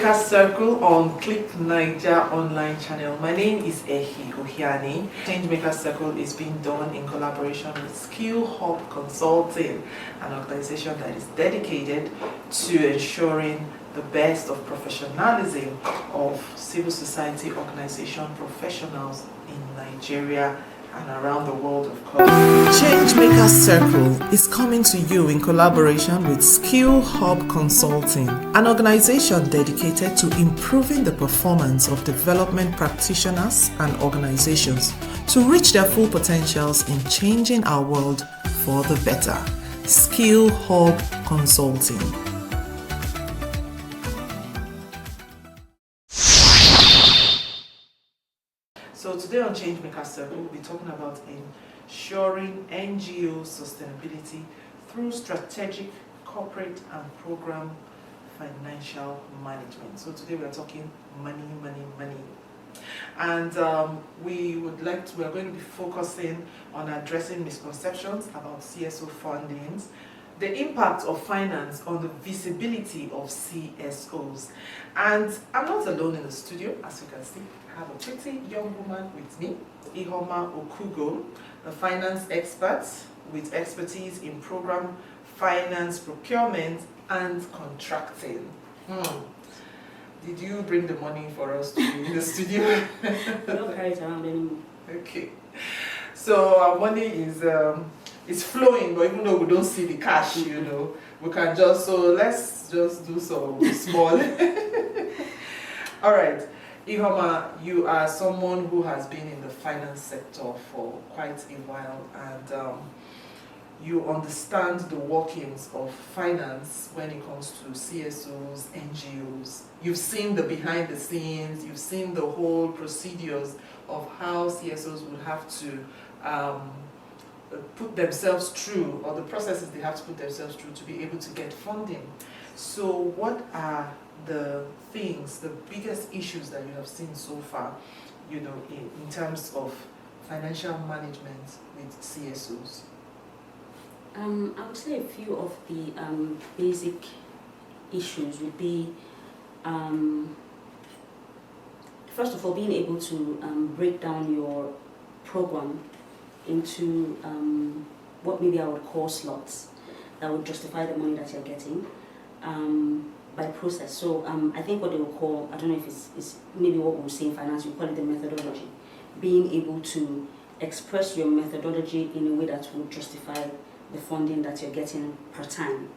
ChangeMakers Circle on Click Niger online channel. My name is Ihuoma. ChangeMakers Circle is being done in collaboration with Skill Hub Consulting, an organization that is dedicated to ensuring the best of professionalism of civil society organization professionals in Nigeria and around the world, of course. ChangeMakers Circle is coming to you in collaboration with Skill Hub Consulting, an organization dedicated to improving the performance of development practitioners and organizations to reach their full potentials in changing our world for the better. Skill Hub Consulting. So today on ChangeMakers Circle, we'll be talking about ensuring NGO sustainability through strategic, corporate and program financial management. So today we are talking money. And we are going to be focusing on addressing misconceptions about CSO fundings, the impact of finance on the visibility of CSOs. And I'm not alone in the studio, as you can see. I have a pretty young woman with me, Ihuoma, a finance expert with expertise in program finance, procurement, and contracting. Did you bring the money for us to be in the studio? I don't carry it around anymore. Okay. So our money is flowing, but even though we don't see the cash, we can let's just do some small. All right. Ihuoma, you are someone who has been in the finance sector for quite a while, and you understand the workings of finance when it comes to CSOs, NGOs. You've seen the behind the scenes, you've seen the whole procedures of how CSOs will have to put themselves through, or the processes they have to put themselves through to be able to get funding. So what are the things, the biggest issues that you have seen so far, in terms of financial management with CSOs? I would say a few of the basic issues would be, first of all, being able to break down your program into what maybe I would call slots that would justify the money that you're getting by process. So I think what they will call, I don't know if it's maybe what we'll say in finance, we call it the methodology. Being able to express your methodology in a way that will justify the funding that you're getting per time.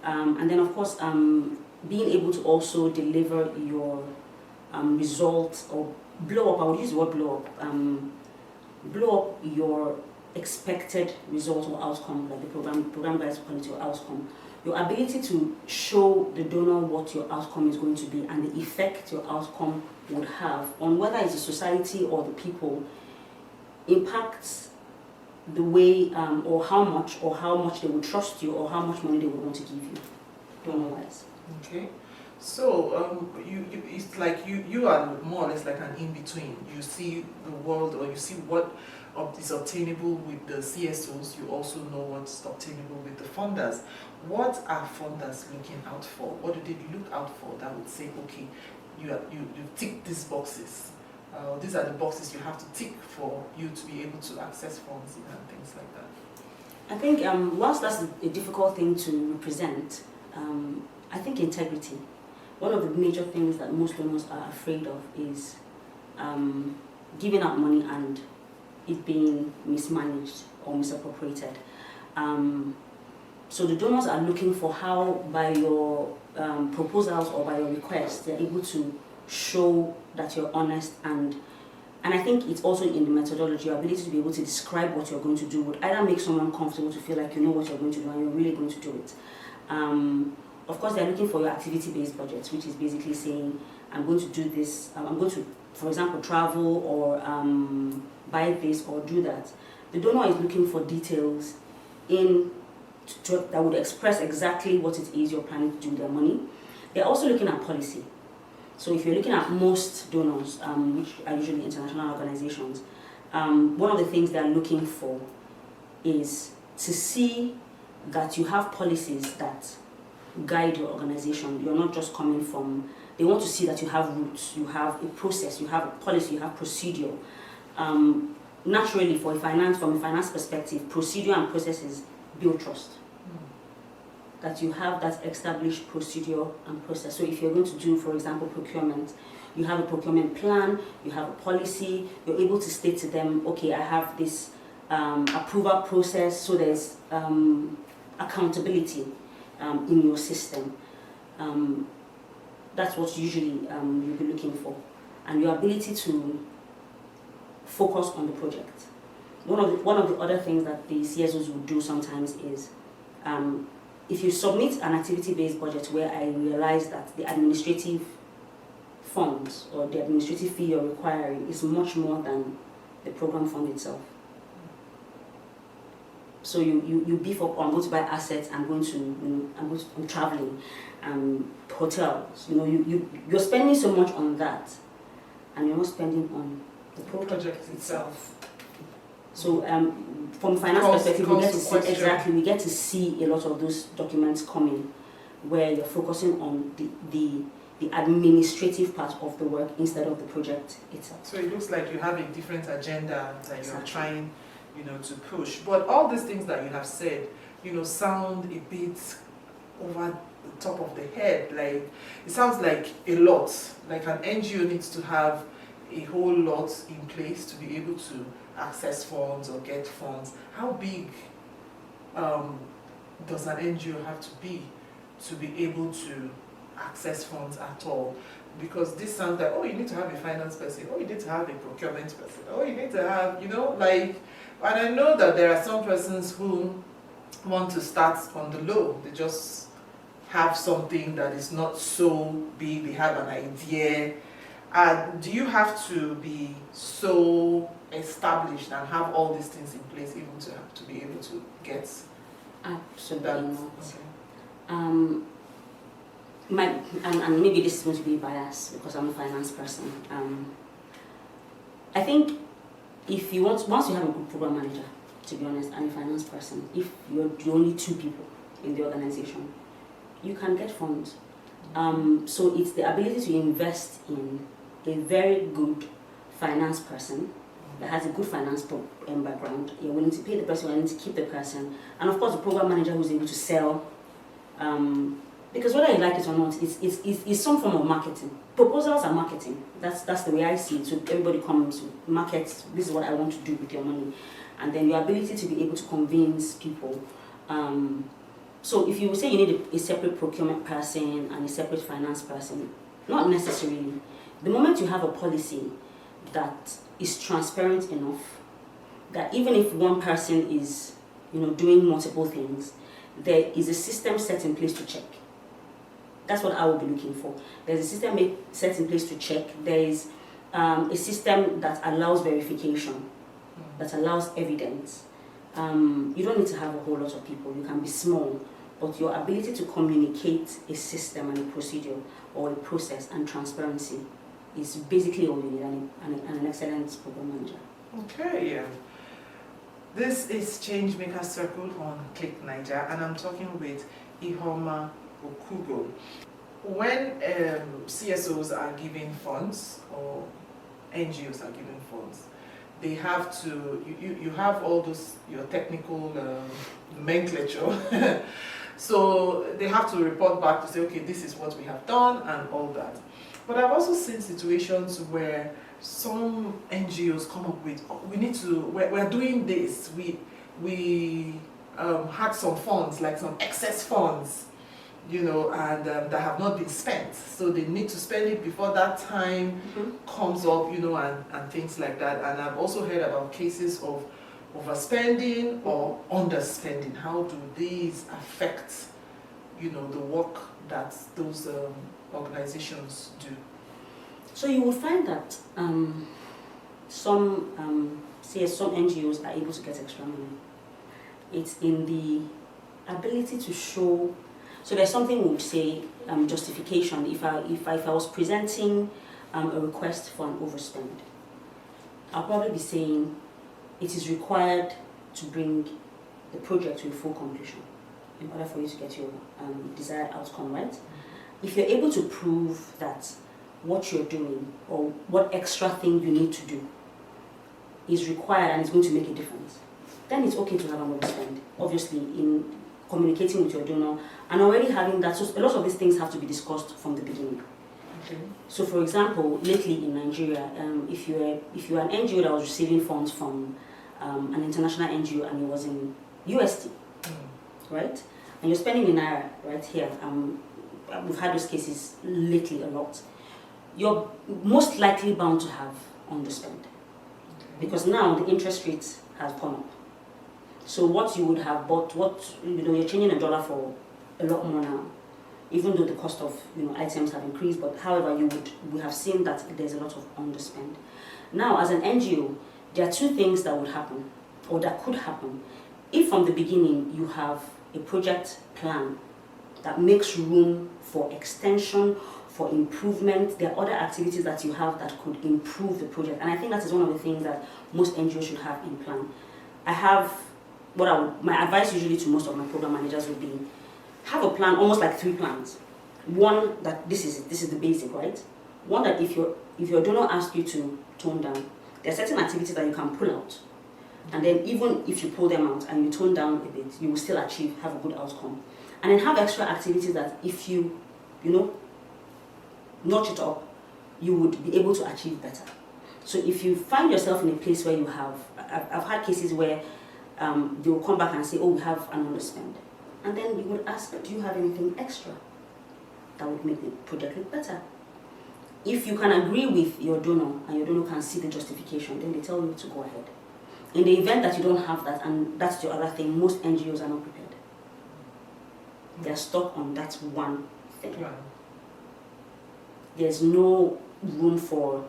And then of course, being able to also deliver your results or blow up, I would use the word blow up your expected result or outcome, like the program guys call it your outcome. Your ability to show the donor what your outcome is going to be and the effect your outcome would have on whether it's a society or the people impacts the way or how much they would trust you or how much money they would want to give you, donor-wise. Okay. So it's like you are more or less like an in-between. You see the world, or you see what is obtainable with the CSOs. You also know what's obtainable with the funders. What are funders looking out for? What do they look out for that would say, okay, you tick these boxes. These are the boxes you have to tick for you to be able to access funds and things like that? I think whilst that's a difficult thing to represent, I think integrity. One of the major things that most donors are afraid of is giving out money and it being mismanaged or misappropriated. So the donors are looking for how, by your proposals or by your requests, they're able to show that you're honest, and I think it's also in the methodology, your ability to be able to describe what you're going to do would either make someone comfortable to feel like you know what you're going to do and you're really going to do it. Of course, they're looking for your activity-based budgets, which is basically saying, I'm going to do this, I'm going to, for example, travel or buy this or do that. The donor is looking for details that would express exactly what it is you're planning to do with their money. They're also looking at policy. So if you're looking at most donors, which are usually international organizations, one of the things they're looking for is to see that you have policies that guide your organization. You're not just coming from They want to see that you have roots, you have a process, you have a policy, you have procedure. Naturally, from a finance perspective, procedure and processes build trust. That you have that established procedure and process. So if you're going to do, for example, procurement, you have a procurement plan, you have a policy, you're able to state to them, okay, I have this approval process, so there's accountability in your system. That's what usually you'll be looking for. And your ability to focus on the project. One of the other things that the CSOs will do sometimes is, if you submit an activity-based budget where I realize that the administrative funds or the administrative fee you're requiring is much more than the program fund itself. So you beef up, I'm going to buy assets, I'm traveling, hotels. You're spending so much on that, and you're not spending on the project itself. So from a finance perspective, we get to see a lot of those documents coming, where you're focusing on the administrative part of the work instead of the project itself. So it looks like you have a different agenda that you're trying, to push. But all these things that you have said, sound a bit over the top of the head. Like, it sounds like a lot. Like an NGO needs to have a whole lot in place to be able to access funds or get funds. How big does an NGO have to be able to access funds at all? Because this sounds like, oh, you need to have a finance person, oh, you need to have a procurement person, oh, you need to have, and I know that there are some persons who want to start on the low. They just have something that is not so big, they have an idea. Do you have to be so established and have all these things in place even to be able to get Absolutely that? not. Okay. And maybe this is going to be biased because I'm a finance person. I think once you have a good program manager, to be honest, and a finance person, if you're the only two people in the organization, you can get funds. So it's the ability to invest in a very good finance person that has a good finance background. You're willing to pay the person, you're willing to keep the person, and of course the program manager who's able to sell. Because whether you like it or not, it's some form of marketing. Proposals are marketing. That's the way I see it. So everybody comes to market, this is what I want to do with your money. And then your ability to be able to convince people. So if you say you need a separate procurement person and a separate finance person, not necessarily. The moment you have a policy that is transparent enough, that even if one person is doing multiple things, there is a system set in place to check. That's what I will be looking for. There's a system set in place to check. There is a system that allows verification, that allows evidence. You don't need to have a whole lot of people. You can be small, but your ability to communicate a system and a procedure or a process and transparency is basically all you need, and an excellent program manager. Okay, yeah. This is ChangeMakers Circle on Click Niger, and I'm talking with Ihuoma Okugo. When CSOs are giving funds or NGOs are giving funds, they have to, you have all those, your technical nomenclature. So they have to report back to say, okay, this is what we have done and all that. But I've also seen situations where some NGOs come up with, oh, we're doing this, we had some funds, like some excess funds, and that have not been spent. So they need to spend it before that time comes up, and things like that. And I've also heard about cases of overspending or underspending. How do these affect, the work that those organizations do? So you will find that some NGOs are able to get extra money. It's in the ability to show. So there's something we would say justification. If I was presenting a request for an overspend, I'll probably be saying it is required to bring the project to a full completion in order for you to get your desired outcome, right? if you're able to prove that what you're doing or what extra thing you need to do is required and is going to make a difference, then it's okay to have an underspend. Obviously, in communicating with your donor and already having that, so a lot of these things have to be discussed from the beginning. Okay. So, for example, lately in Nigeria, if you're an NGO that was receiving funds from an international NGO and it was in USD, right, and you're spending in naira right here, we've had those cases lately a lot. You're most likely bound to have underspend because now the interest rate has come up. So what you would have bought, you're changing a dollar for a lot more now, even though the cost of items have increased. But however, we have seen that there's a lot of underspend. Now, as an NGO, there are two things that would happen, or that could happen, if from the beginning you have a project plan that makes room for extension, for improvement. There are other activities that you have that could improve the project, and I think that is one of the things that most NGOs should have in plan. My advice usually to most of my program managers would be, have a plan, almost like 3 plans. One, that this is the basic, right? One, that if your donor asks you to tone down, there are certain activities that you can pull out, and then even if you pull them out and you tone down a bit, you will still have a good outcome. And then have extra activities that if you notch it up, you would be able to achieve better. So if you find yourself in a place where you have, I've had cases where they will come back and say, oh, we have an underspend. And then you would ask, do you have anything extra that would make the project look better? If you can agree with your donor and your donor can see the justification, then they tell you to go ahead. In the event that you don't have that, and that's the other thing, most NGOs are not prepared. They're stuck on that one thing. Yeah. There's no room for,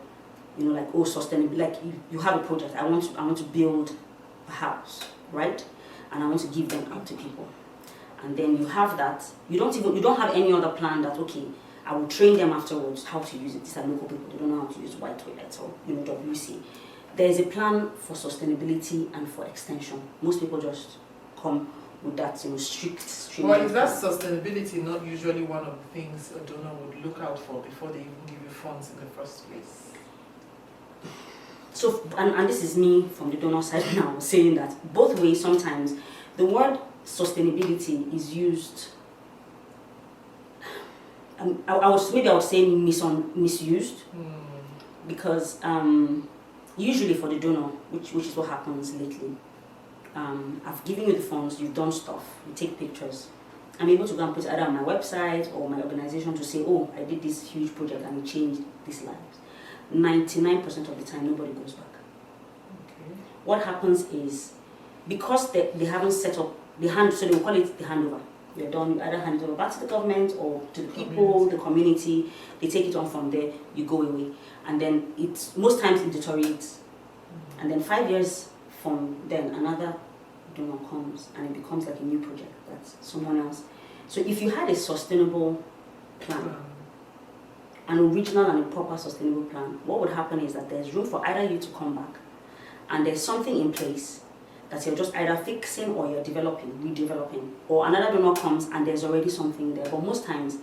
sustainability. Like you have a project. I want to build a house, right? And I want to give them out to people. And then you have that. You don't have any other plan that, okay, I will train them afterwards how to use it. These are local people. They don't know how to use white toilets or WC. There is a plan for sustainability and for extension. Most people just come with that strict. Well, is that sustainability not usually one of the things a donor would look out for before they even give you funds in the first place? So, and this is me from the donor side now, saying that both ways. Sometimes the word sustainability is used, I would say misused, because usually for the donor, which is what happens lately, I've given you the funds, you've done stuff, you take pictures. I'm able to go and put it either on my website or my organization to say, oh, I did this huge project and it changed these lives. 99% of the time, nobody goes back. Okay. What happens is, because they haven't set up so they will call it the handover. You're done, you either hand it over back to the government or to the people, the community, they take it on from there, you go away. And then most times it deteriorates. And then 5 years from then, another donor comes and it becomes like a new project. That's someone else. So if you had a sustainable plan, an original and a proper sustainable plan, what would happen is that there's room for either you to come back and there's something in place that you're just either fixing or you're redeveloping, or another donor comes and there's already something there. But most times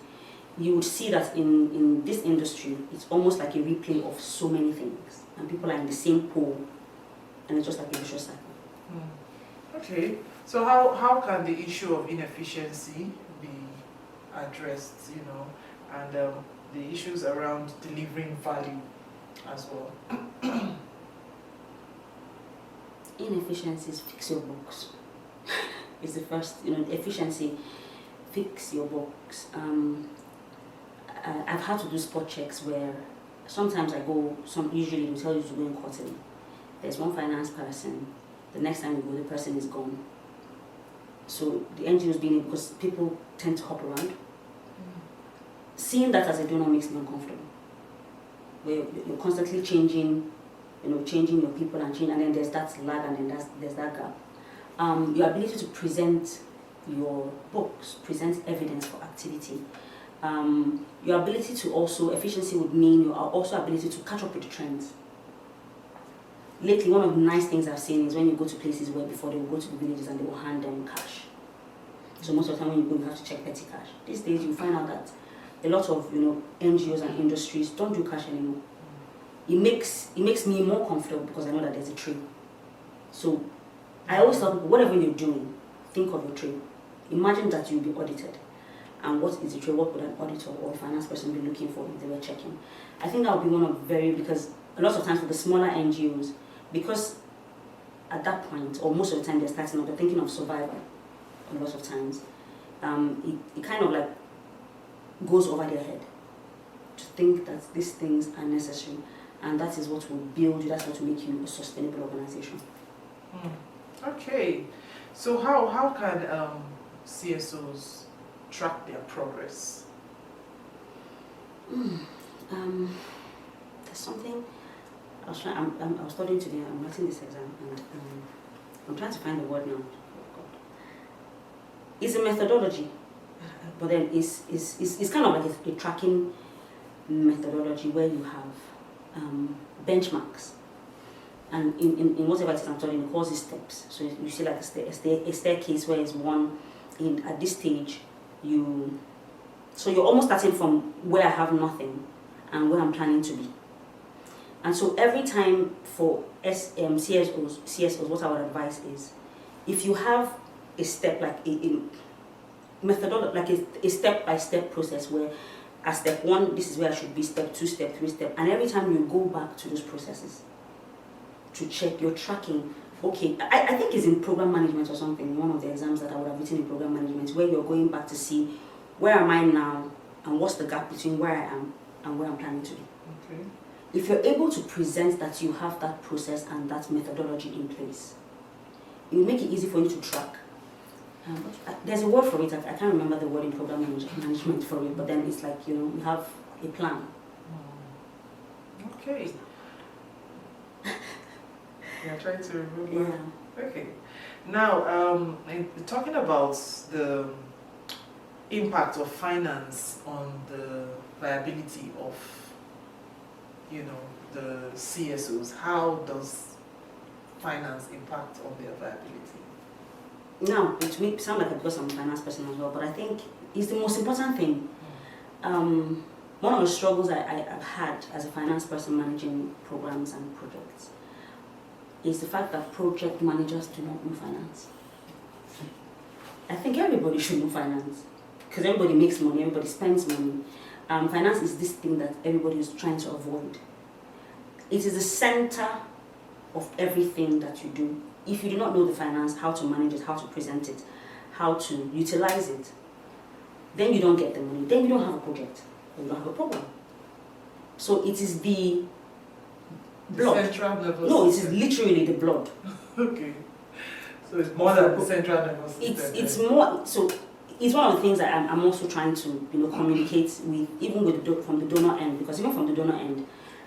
you would see that in this industry, it's almost like a replay of so many things and people are in the same pool and it's just like a vicious cycle. Okay, so how can the issue of inefficiency be addressed, and the issues around delivering value as well? Inefficiencies, fix your books. It's the first, efficiency, fix your books. I've had to do spot checks where sometimes usually they tell you to go in quarterly. There's one finance person, the next time you go, the person is gone. So the NGOs because people tend to hop around. Seeing that as a donor makes me uncomfortable. Where you're constantly changing your people and then there's that lag and then there's that gap. Your ability to present your books, present evidence for activity. Your ability to efficiency would mean your ability to catch up with the trends. Lately, one of the nice things I've seen is when you go to places where before they will go to the villages and they will hand them cash. So most of the time when you go, you have to check petty cash. These days you find out that a lot of NGOs and industries don't do cash anymore. It makes me more comfortable because I know that there's a trail. So I always tell people, whatever you're doing, think of your trail. Imagine that you'll be audited. And what is the trail? What would an auditor or a finance person be looking for if they were checking? I think that would be one of because a lot of times for the smaller NGOs, because at that point, or most of the time they're starting out, they're thinking of survival a lot of times. It kind of like goes over their head to think that these things are necessary, and that is what will build you, that's what will make you a sustainable organization. Okay, so how can CSOs track their progress? There's something I was studying today. I'm writing this exam, and I'm trying to find the word now. Oh God. It's a methodology, but then it's kind of like a tracking methodology where you have benchmarks, and in whatever it is I'm studying, it calls it steps. So you see like a staircase where it's one at this stage so you're almost starting from where I have nothing and where I'm planning to be. And so every time for CSOs, what I would advise is, if you have a step, like a methodology, like a step-by-step process where at step 1, this is where I should be, step 2, step 3, and every time you go back to those processes to check, you're tracking. Okay, I think it's in program management or something, one of the exams that I would have written in program management, where you're going back to see where am I now and what's the gap between where I am and where I'm planning to be. Okay. If you're able to present that you have that process and that methodology in place, it will make it easy for you to track. There's a word for it, I can't remember the word in program management for it, but then it's like, you have a plan. Okay. You're trying to remember. Yeah. Okay. Now, talking about the impact of finance on the viability of, the CSOs, how does finance impact on their viability? Now, it may sound like because I'm a finance person as well, but I think it's the most important thing. One of the struggles I've had as a finance person managing programs and projects is the fact that project managers do not know finance. I think everybody should know finance because everybody makes money, everybody spends money. Finance is this thing that everybody is trying to avoid. It is the center of everything that you do. If you do not know the finance, how to manage it, how to present it, how to utilize it, then you don't get the money, then you don't have a project, you don't have a program. So it is the blood. Central level. No, it is literally the blood. Okay. So it's more than the central level system. It's more, so it's one of the things that I'm also trying to communicate with, even with from the donor end, because even from the donor end,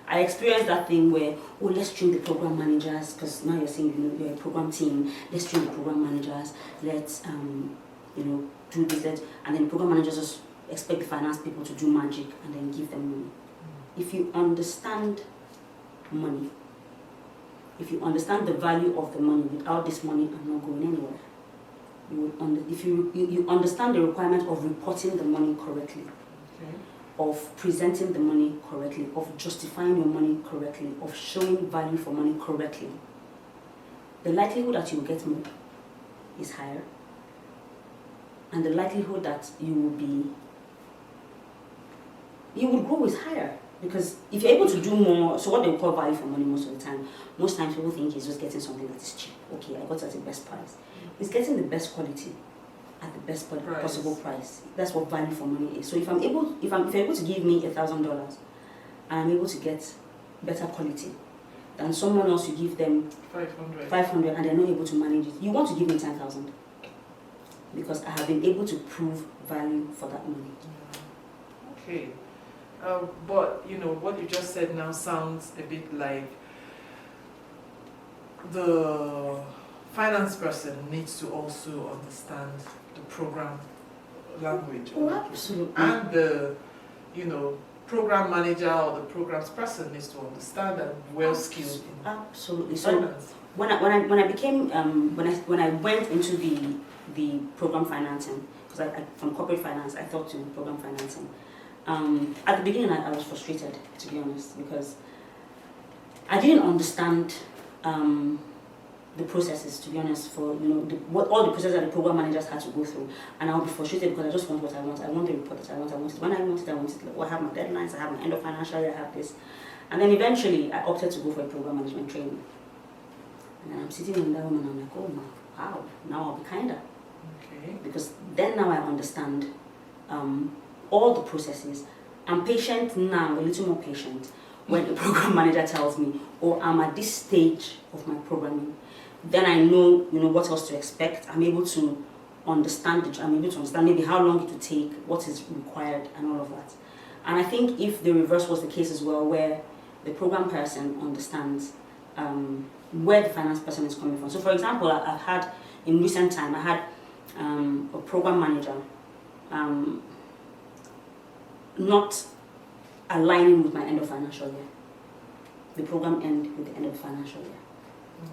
I experienced that thing where, let's train the program managers, because now you're saying you're a program team, let's train the program managers, let's do this, that, and then the program managers just expect the finance people to do magic and then give them money. If you understand money, if you understand the value of the money, without this money I'm not going anywhere. If you understand the requirement of reporting the money correctly, Okay. of presenting the money correctly, of justifying your money correctly, of showing value for money correctly, the likelihood that you will get more is higher, and the likelihood that you will grow is higher. Because if you're able to do more, so what they call value for money most of the time, most times people think it's just getting something that is cheap. Okay, I got it at the best price. It's getting the best quality at the best possible price. That's what value for money is. So if you're able to give me $1,000, and I'm able to get better quality than someone else, you give them 500 and they're not able to manage it, you want to give me 10,000 because I have been able to prove value for that money. Okay. But what you just said now sounds a bit like the finance person needs to also understand the program language. Absolutely. And the program manager or the programs person needs to understand and well skilled in absolutely. finance. So when I became when I went into the program financing, because I from corporate finance I thought to program financing. At the beginning, I was frustrated, to be honest, because I didn't understand the processes, to be honest, for all the processes that the program managers had to go through, and I'll be frustrated because I just want what I want. I want the report that I want. I want it when I want it. I want it. I have my deadlines. I have my end of financial year. I have this, and then eventually I opted to go for a program management training. And then I'm sitting in that room and I'm like, oh wow, now I'll be kinder. Okay. Because then now I understand all the processes. I'm patient now, a little more patient, when the program manager tells me, oh, I'm at this stage of my programming. Then I know, what else to expect. I'm able to understand maybe how long it will take, what is required, and all of that. And I think if the reverse was the case as well, where the program person understands where the finance person is coming from. So, for example, I've had, in recent time, I had a program manager not aligning with my end of financial year. The program end with the end of financial year.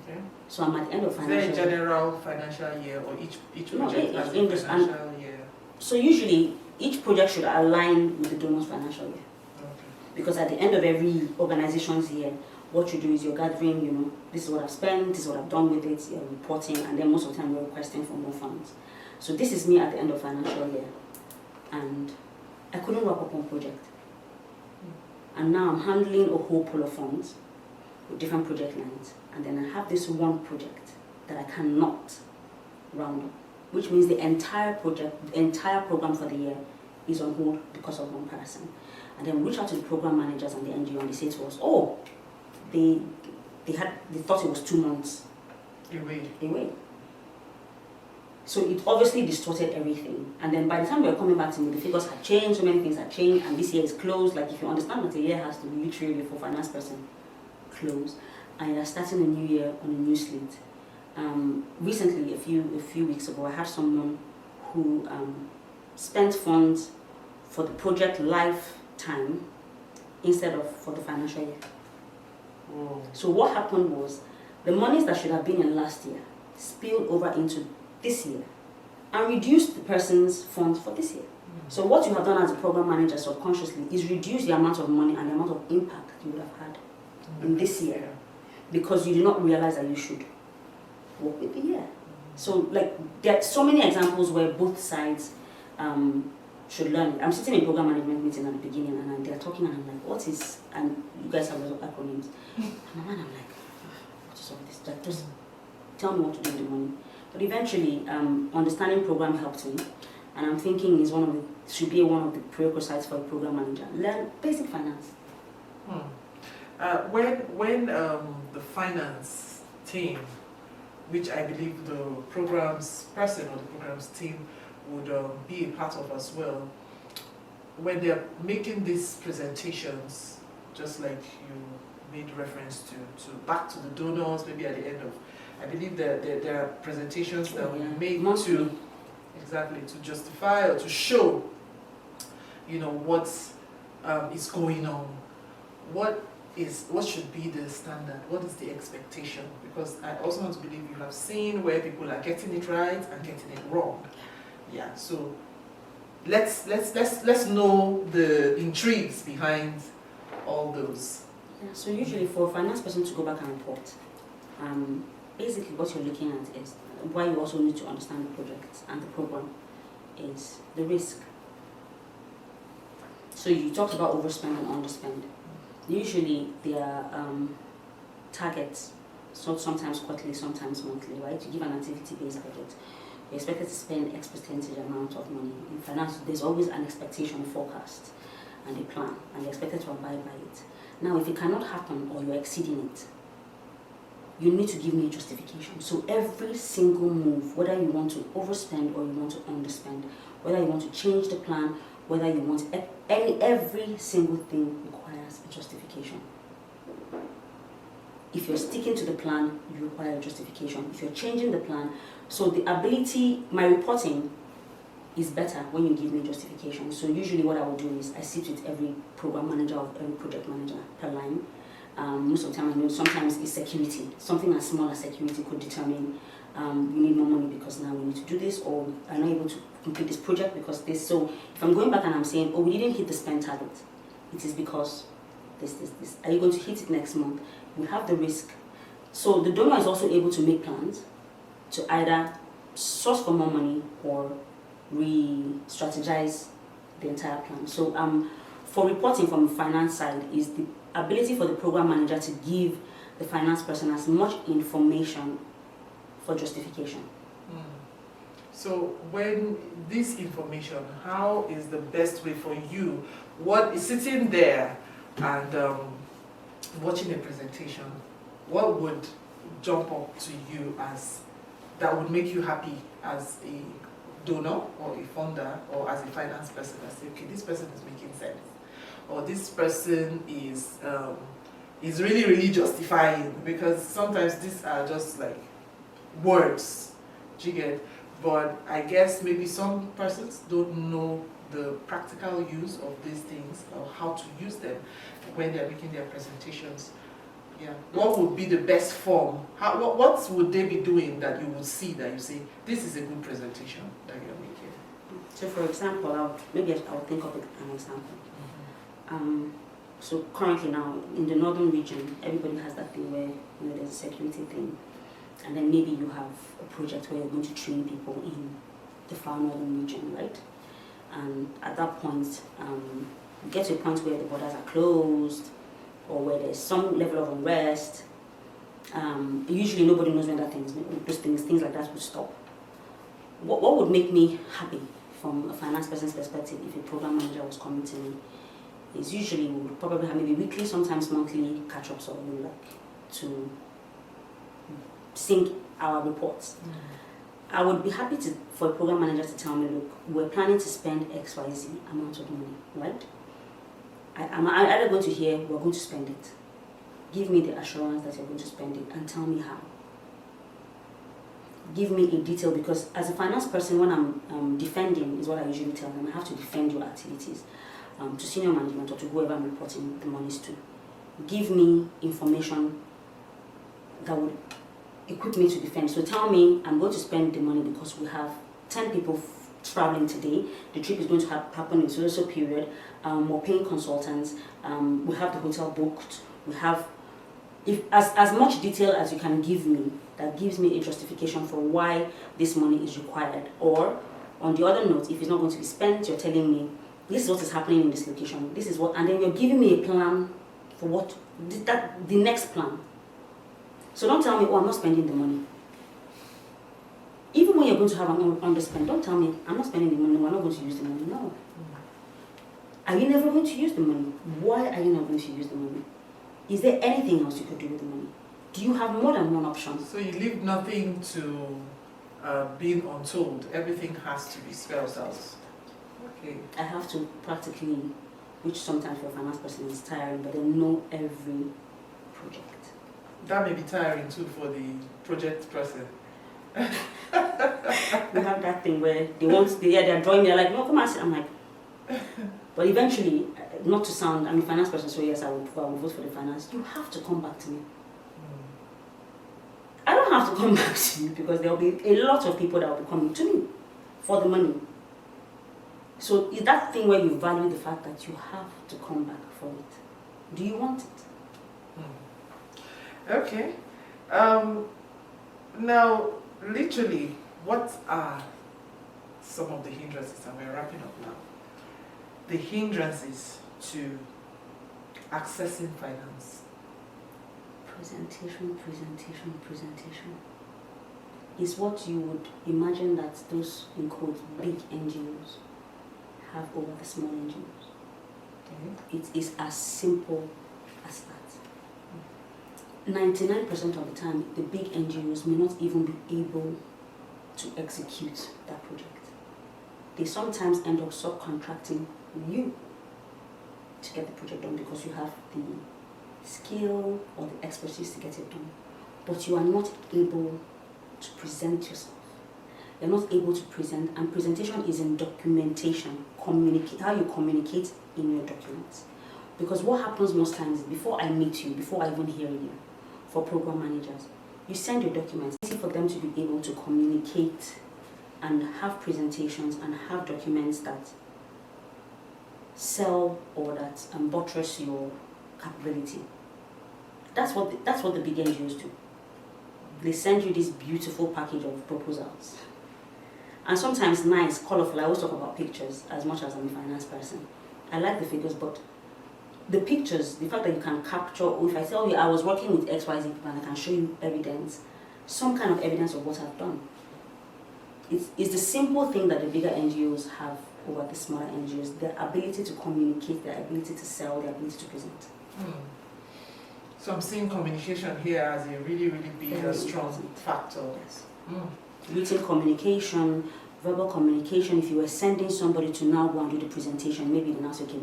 Okay. So I'm at the end of financial year. Is there a general financial year, or each project has a financial year? So usually each project should align with the donor's financial year. Okay. Because at the end of every organization's year, what you do is you're gathering, this is what I've spent, this is what I've done with it, you're reporting, and then most of the time you're requesting for more funds. So this is me at the end of financial year, and I couldn't wrap up one project. And now I'm handling a whole pool of funds with different project lines, and then I have this one project that I cannot round up, which means the entire project, the entire program for the year is on hold because of one person. And then we reach out to the program managers and the NGO, and they say to us, oh, they thought it was 2 months away. So it obviously distorted everything. And then by the time we were coming back to me, the figures had changed, so many things had changed, and this year is closed. Like, if you understand that a year has to be literally, for finance person, closed, and you're starting a new year on a new slate. Recently, a few weeks ago, I had someone who spent funds for the project lifetime instead of for the financial year. Whoa. So what happened was, the monies that should have been in last year spilled over into this year and reduced the person's funds for this year. So what you have done as a program manager subconsciously is reduce the amount of money and the amount of impact you would have had in this year, because you did not realize that you should work with the year. So there are so many examples where both sides should learn. I'm sitting in a program management meeting at the beginning, and they're talking, and I'm like, what is, and you guys have those acronyms. And I'm like, what is all this? Just tell me what to do with the money. But eventually, understanding program helped me, and I'm thinking should be one of the prerequisites for a program manager. Learn basic finance. When the finance team, which I believe the program's person or the program's team would be a part of as well, when they're making these presentations, just like you made reference to back to the donors, maybe at the end of, I believe there are presentations that will be made to justify or to show, what is going on. What should be the standard? What is the expectation? Because I also want to believe you have seen where people are getting it right and getting it wrong. Yeah. So let's know the intrigues behind all those. Yeah. So usually for a finance person to go back and report, basically what you're looking at is why you also need to understand the project and the program is the risk. So you talked about overspend and underspend. Usually there are targets, so sometimes quarterly, sometimes monthly, right? You give an activity-based budget. You're expected to spend X percentage amount of money. In finance, there's always an expectation forecast and a plan, and you're expected to abide by it. Now, if it cannot happen or you're exceeding it, you need to give me a justification. So every single move, whether you want to overspend or you want to underspend, whether you want to change the plan, whether you want every single thing requires a justification. If you're sticking to the plan, you require a justification. If you're changing the plan, so the ability, my reporting is better when you give me justification. So usually what I will do is I sit with every program manager or every project manager per line. Most of the time I know sometimes it's security. Something as small as security could determine we need more money because now we need to do this, or I'm not able to complete this project because this. So if I'm going back and I'm saying, oh, we didn't hit the spend target, it is because this. Are you going to hit it next month? We have the risk. So the donor is also able to make plans to either source for more money or re-strategize the entire plan. So for reporting from the finance side is the ability for the program manager to give the finance person as much information for justification. So when this information, how is the best way for you? What is sitting there and watching a presentation? What would jump up to you as that would make you happy as a donor or a funder or as a finance person? I say, okay, this person is making sense, or this person is really justifying, because sometimes these are just like words, do you get? But I guess maybe some persons don't know the practical use of these things or how to use them when they're making their presentations. Yeah. What would be the best form? What would they be doing that you would see that you say, this is a good presentation that you're making? So for example, I'll think of an example. So currently now, in the northern region, everybody has that thing where there's a security thing. And then maybe you have a project where you're going to train people in the far northern region, right? And at that point, you get to a point where the borders are closed or where there's some level of unrest. Usually nobody knows when things like that would stop. What would make me happy from a finance person's perspective if a program manager was coming to me is usually we would probably have maybe weekly, sometimes monthly catch-ups or to sync our reports. I would be happy for a program manager to tell me, look, we're planning to spend XYZ amount of money, right? I'm either going to hear we're going to spend it. Give me the assurance that you're going to spend it and tell me how. Give me a detail, because as a finance person, when I'm defending, is what I usually tell them, I have to defend your activities to senior management or to whoever I'm reporting the monies to. Give me information that would equip me to defend. So tell me, I'm going to spend the money because we have 10 people traveling today. The trip is going to happen in so period. We're paying consultants. We have the hotel booked. We have as much detail as you can give me that gives me a justification for why this money is required. Or on the other note, if it's not going to be spent, you're telling me this is what is happening in this location. This is what, and then you're giving me a plan for what the next plan. So don't tell me, oh, I'm not spending the money. Even when you're going to have an underspend, don't tell me, I'm not spending the money, we're not going to use the money. No. Are you never going to use the money? Why are you not going to use the money? Is there anything else you could do with the money? Do you have more than one option? So you leave nothing to being untold. Everything has to be spelled out. Okay. I have to practically, which sometimes for a finance person is tiring, but they know every project. That may be tiring too for the project person. We have that thing where they're drawing me, they're like, no, come and sit. I'm like, but eventually, not to sound, I'm a finance person, so yes, I will vote for the finance. You have to come back to me. I don't have to come back to you because there will be a lot of people that will be coming to me for the money. So is that thing where you value the fact that you have to come back for it. Do you want it? Okay. Now, literally, what are some of the hindrances, and we're wrapping up now, the hindrances to accessing finance? Presentation is what you would imagine that those, in quotes, big NGOs have over the small NGOs. Okay. It is as simple as that. 99% of the time, the big NGOs may not even be able to execute that project. They sometimes end up subcontracting you to get the project done because you have the skill or the expertise to get it done. But you are not able to present yourself. You're not able to present, and presentation is in documentation, how you communicate in your documents. Because what happens most times is before I meet you, before I even hear you, for program managers, you send your documents. It's easy for them to be able to communicate and have presentations and have documents that sell or that buttress your capability. That's what the big NGOs do. They send you this beautiful package of proposals. And sometimes nice, colorful. I always talk about pictures as much as I'm a finance person. I like the figures, but the pictures, the fact that you can capture, or if I tell you I was working with XYZ people and I can show you evidence, some kind of evidence of what I've done. It's the simple thing that the bigger NGOs have over the smaller NGOs, their ability to communicate, their ability to sell, their ability to present. So I'm seeing communication here as a really, really big and strong factor. Yes. Written communication, verbal communication. If you were sending somebody to now go and do the presentation, maybe they now say, okay,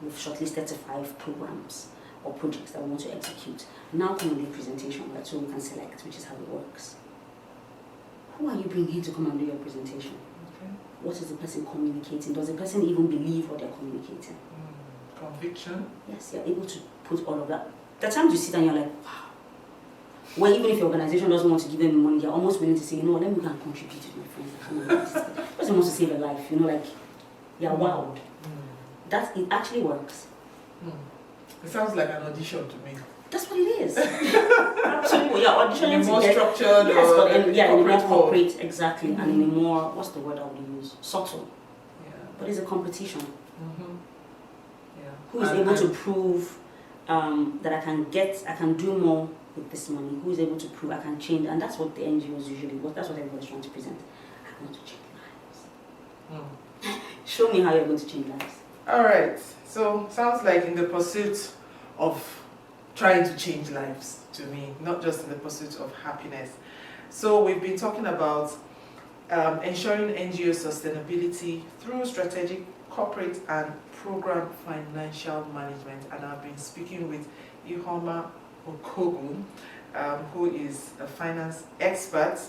we've shortlisted 5 programs or projects that we want to execute. Now come and do a presentation, right? So we can select, which is how it works. Who are you bringing in to come and do your presentation? Okay. What is the person communicating? Does the person even believe what they're communicating? Conviction. Yes, you're able to put all of that. The times you sit and you're like, wow. Well, even if your organization doesn't want to give them money, you're almost willing to say, you know what, let me go and contribute to my friends. The person wants to save a life, you know, like, you're wowed. That it actually works. It sounds like an audition to me. That's what it is. Absolutely, you're auditioning in a more to get, structured, yes, but in a more corporate corporate, exactly, and in a more, what's the word I would use? Subtle. Yeah. But it's a competition. Yeah. Who is able to prove that I can do more with this money? Who is able to prove I can change? And that's what the NGOs usually, that's what everybody's trying to present. I want to change lives. Show me how you're going to change lives. All right. So sounds like in the pursuit of trying to change lives to me, not just in the pursuit of happiness. So we've been talking about ensuring NGO sustainability through strategic corporate and program financial management, and I've been speaking with Ihuoma Okogun, who is a finance expert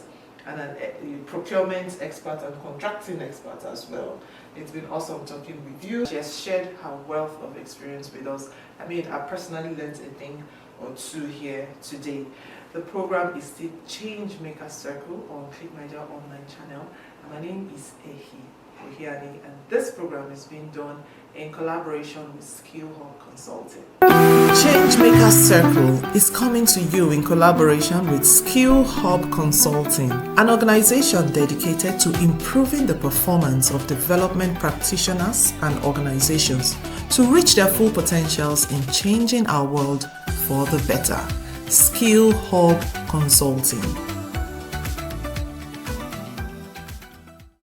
and a procurement expert and contracting expert as well. It's been awesome talking with you. She has shared her wealth of experience with us. I mean, I personally learned a thing or two here today. The program is still ChangeMakers Circle on Click Nigeria online channel. And my name is Ihuoma, and this program is being done in collaboration with Skill Hub Consulting. ChangeMakers Circle is coming to you in collaboration with Skill Hub Consulting, an organization dedicated to improving the performance of development practitioners and organizations to reach their full potentials in changing our world for the better. Skill Hub Consulting.